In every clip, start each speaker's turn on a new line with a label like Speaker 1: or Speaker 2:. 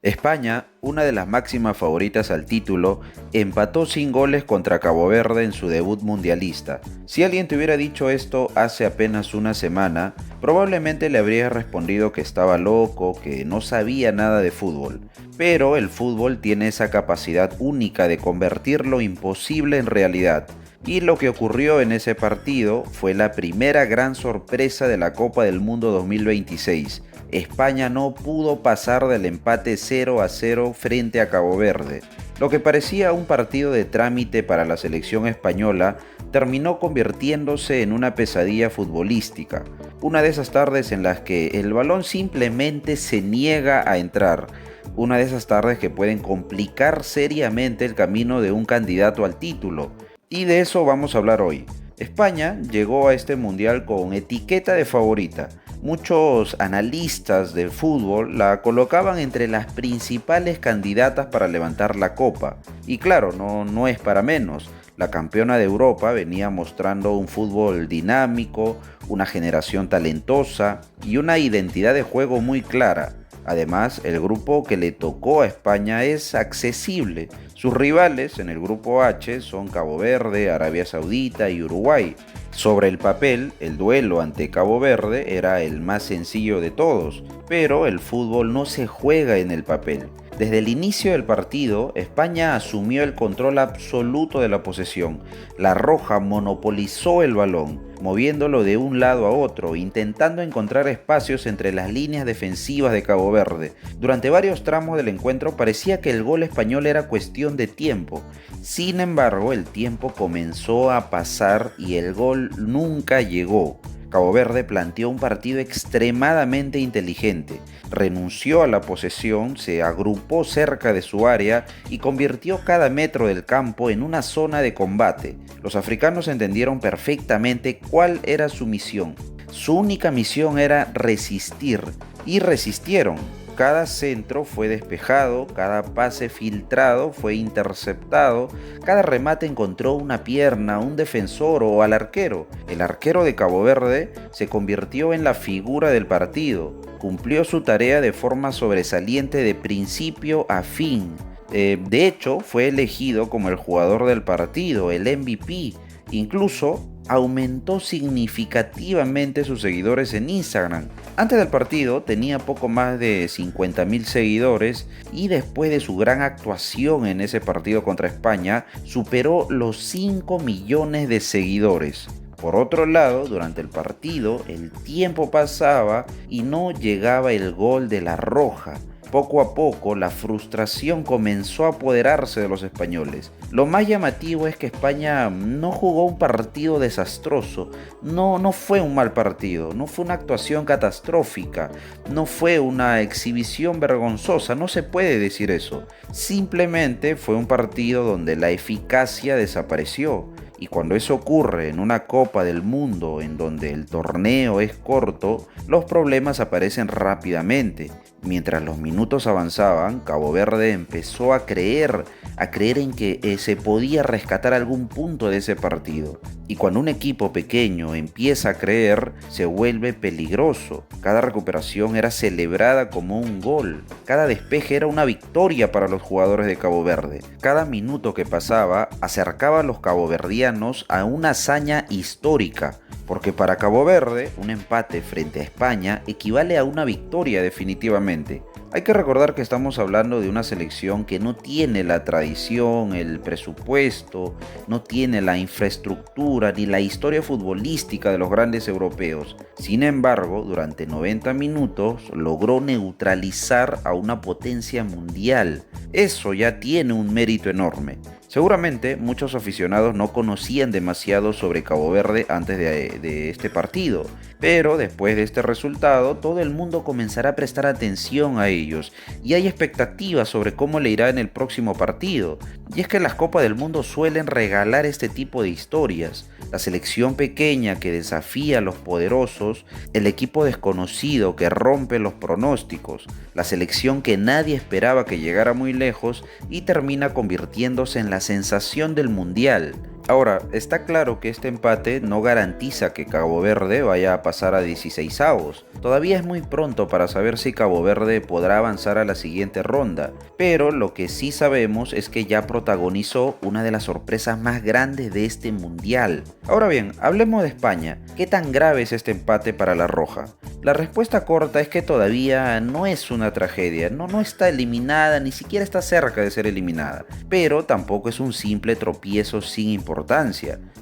Speaker 1: España, una de las máximas favoritas al título, empató sin goles contra Cabo Verde en su debut mundialista. Si alguien te hubiera dicho esto hace apenas una semana, probablemente le habrías respondido que estaba loco, que no sabía nada de fútbol. Pero el fútbol tiene esa capacidad única de convertir lo imposible en realidad. Y lo que ocurrió en ese partido fue la primera gran sorpresa de la Copa del Mundo 2026. España no pudo pasar del empate 0-0 frente a Cabo Verde. Lo que parecía un partido de trámite para la selección española terminó convirtiéndose en una pesadilla futbolística. Una de esas tardes en las que el balón simplemente se niega a entrar. Una de esas tardes que pueden complicar seriamente el camino de un candidato al título. Y de eso vamos a hablar hoy. España llegó a este mundial con etiqueta de favorita. Muchos analistas del fútbol la colocaban entre las principales candidatas para levantar la copa. Y claro, no es para menos. La campeona de Europa venía mostrando un fútbol dinámico, una generación talentosa y una identidad de juego muy clara. Además, el grupo que le tocó a España es accesible. Sus rivales en el grupo H son Cabo Verde, Arabia Saudita y Uruguay. Sobre el papel, el duelo ante Cabo Verde era el más sencillo de todos, pero el fútbol no se juega en el papel. Desde el inicio del partido, España asumió el control absoluto de la posesión. La Roja monopolizó el balón, moviéndolo de un lado a otro, intentando encontrar espacios entre las líneas defensivas de Cabo Verde. Durante varios tramos del encuentro parecía que el gol español era cuestión de tiempo. Sin embargo, el tiempo comenzó a pasar y el gol nunca llegó. Cabo Verde planteó un partido extremadamente inteligente, renunció a la posesión, se agrupó cerca de su área y convirtió cada metro del campo en una zona de combate. Los africanos entendieron perfectamente cuál era su misión. Su única misión era resistir, y resistieron. Cada centro fue despejado, cada pase filtrado fue interceptado, cada remate encontró una pierna, un defensor o al arquero. El arquero de Cabo Verde se convirtió en la figura del partido, cumplió su tarea de forma sobresaliente de principio a fin. De hecho, fue elegido como el jugador del partido, el MVP. Incluso aumentó significativamente sus seguidores en Instagram. Antes del partido tenía poco más de 50.000 seguidores y después de su gran actuación en ese partido contra España, superó los 5 millones de seguidores. Por otro lado, durante el partido, el tiempo pasaba y no llegaba el gol de la Roja. Poco a poco, la frustración comenzó a apoderarse de los españoles. Lo más llamativo es que España no jugó un partido desastroso, no fue un mal partido, no fue una actuación catastrófica, no fue una exhibición vergonzosa, no se puede decir eso. Simplemente fue un partido donde la eficacia desapareció. Y cuando eso ocurre en una Copa del Mundo en donde el torneo es corto, los problemas aparecen rápidamente. Mientras los minutos avanzaban, Cabo Verde empezó a creer en que se podía rescatar algún punto de ese partido. Y cuando un equipo pequeño empieza a creer, se vuelve peligroso. Cada recuperación era celebrada como un gol. Cada despeje era una victoria para los jugadores de Cabo Verde. Cada minuto que pasaba acercaba a los caboverdianos a una hazaña histórica. Porque para Cabo Verde, un empate frente a España equivale a una victoria definitivamente. Hay que recordar que estamos hablando de una selección que no tiene la tradición, el presupuesto, no tiene la infraestructura ni la historia futbolística de los grandes europeos. Sin embargo, durante 90 minutos logró neutralizar a una potencia mundial. Eso ya tiene un mérito enorme. Seguramente muchos aficionados no conocían demasiado sobre Cabo Verde antes de este partido, pero después de este resultado todo el mundo comenzará a prestar atención a ellos y hay expectativas sobre cómo le irá en el próximo partido. Y es que las Copas del Mundo suelen regalar este tipo de historias. La selección pequeña que desafía a los poderosos, el equipo desconocido que rompe los pronósticos, la selección que nadie esperaba que llegara muy lejos y termina convirtiéndose en la sensación del mundial. Ahora, está claro que este empate no garantiza que Cabo Verde vaya a pasar a 16avos. Todavía es muy pronto para saber si Cabo Verde podrá avanzar a la siguiente ronda, pero lo que sí sabemos es que ya protagonizó una de las sorpresas más grandes de este mundial. Ahora bien, hablemos de España. ¿Qué tan grave es este empate para la Roja? La respuesta corta es que todavía no es una tragedia, no está eliminada, ni siquiera está cerca de ser eliminada, pero tampoco es un simple tropiezo sin importancia.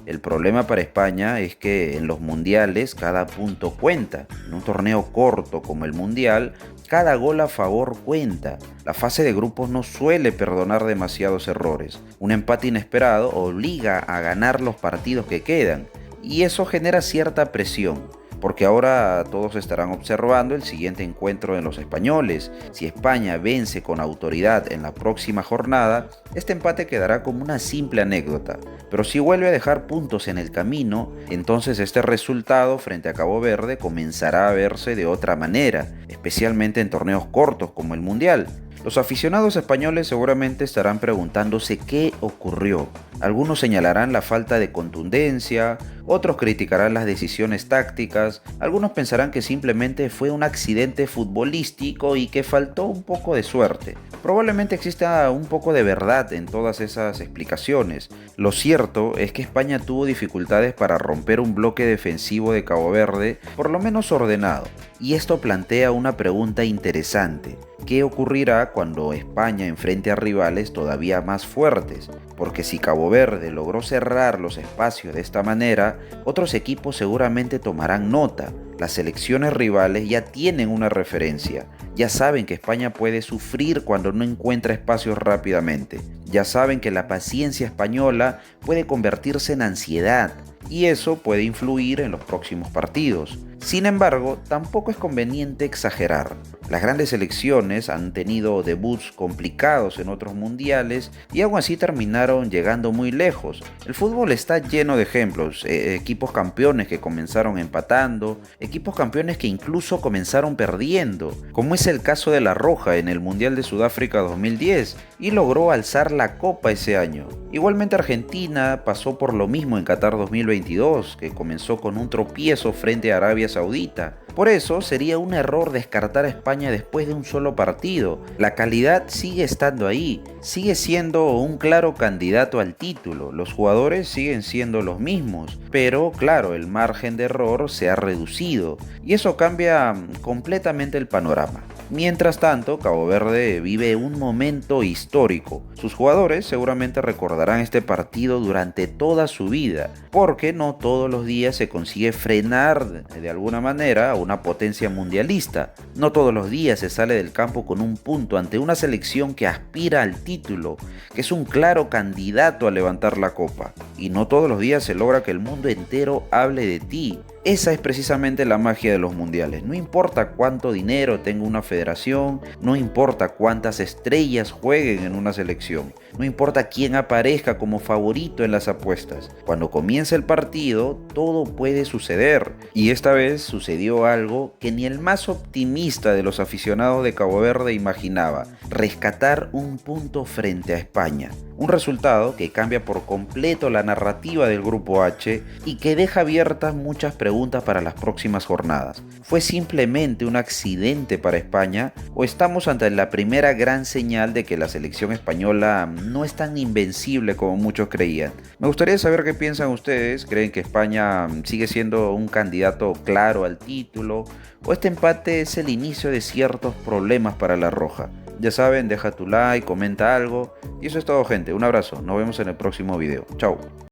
Speaker 1: El problema para España es que en los mundiales cada punto cuenta. En un torneo corto como el mundial, cada gol a favor cuenta. La fase de grupos no suele perdonar demasiados errores. Un empate inesperado obliga a ganar los partidos que quedan, y eso genera cierta presión, porque ahora todos estarán observando el siguiente encuentro de los españoles. Si España vence con autoridad en la próxima jornada, este empate quedará como una simple anécdota, pero si vuelve a dejar puntos en el camino, entonces este resultado frente a Cabo Verde comenzará a verse de otra manera, especialmente en torneos cortos como el Mundial. Los aficionados españoles seguramente estarán preguntándose qué ocurrió. Algunos señalarán la falta de contundencia, otros criticarán las decisiones tácticas, algunos pensarán que simplemente fue un accidente futbolístico y que faltó un poco de suerte. Probablemente exista un poco de verdad en todas esas explicaciones. Lo cierto es que España tuvo dificultades para romper un bloque defensivo de Cabo Verde, por lo menos ordenado, y esto plantea una pregunta interesante. ¿Qué ocurrirá cuando España enfrente a rivales todavía más fuertes? Porque si Cabo Verde logró cerrar los espacios de esta manera, otros equipos seguramente tomarán nota. Las selecciones rivales ya tienen una referencia, ya saben que España puede sufrir cuando no encuentra espacios rápidamente, ya saben que la paciencia española puede convertirse en ansiedad, y eso puede influir en los próximos partidos. Sin embargo, tampoco es conveniente exagerar. Las grandes selecciones han tenido debuts complicados en otros mundiales y aún así terminaron llegando muy lejos. El fútbol está lleno de ejemplos, equipos campeones que comenzaron empatando, equipos campeones que incluso comenzaron perdiendo, como es el caso de La Roja en el Mundial de Sudáfrica 2010, y logró alzar la copa ese año. Igualmente Argentina pasó por lo mismo en Qatar 2022, que comenzó con un tropiezo frente a Arabia Saudita. Por eso sería un error descartar a España después de un solo partido. La calidad sigue estando ahí, sigue siendo un claro candidato al título, los jugadores siguen siendo los mismos, pero claro, el margen de error se ha reducido y eso cambia completamente el panorama. Mientras tanto, Cabo Verde vive un momento histórico. Sus jugadores seguramente recordarán este partido durante toda su vida, porque no todos los días se consigue frenar de alguna manera a una potencia mundialista. No todos los días se sale del campo con un punto ante una selección que aspira al título, que es un claro candidato a levantar la copa. Y no todos los días se logra que el mundo entero hable de ti. Esa es precisamente la magia de los mundiales. No importa cuánto dinero tenga una federación, no importa cuántas estrellas jueguen en una selección, no importa quién aparezca como favorito en las apuestas. Cuando comienza el partido, todo puede suceder. Y esta vez sucedió algo que ni el más optimista de los aficionados de Cabo Verde imaginaba: rescatar un punto frente a España. Un resultado que cambia por completo la narrativa del Grupo H y que deja abiertas muchas preguntas para las próximas jornadas. ¿Fue simplemente un accidente para España o estamos ante la primera gran señal de que la selección española no es tan invencible como muchos creían? Me gustaría saber qué piensan ustedes. ¿Creen que España sigue siendo un candidato claro al título o este empate es el inicio de ciertos problemas para la Roja? Ya saben, deja tu like, comenta algo. Y eso es todo, gente. Un abrazo. Nos vemos en el próximo video. Chao.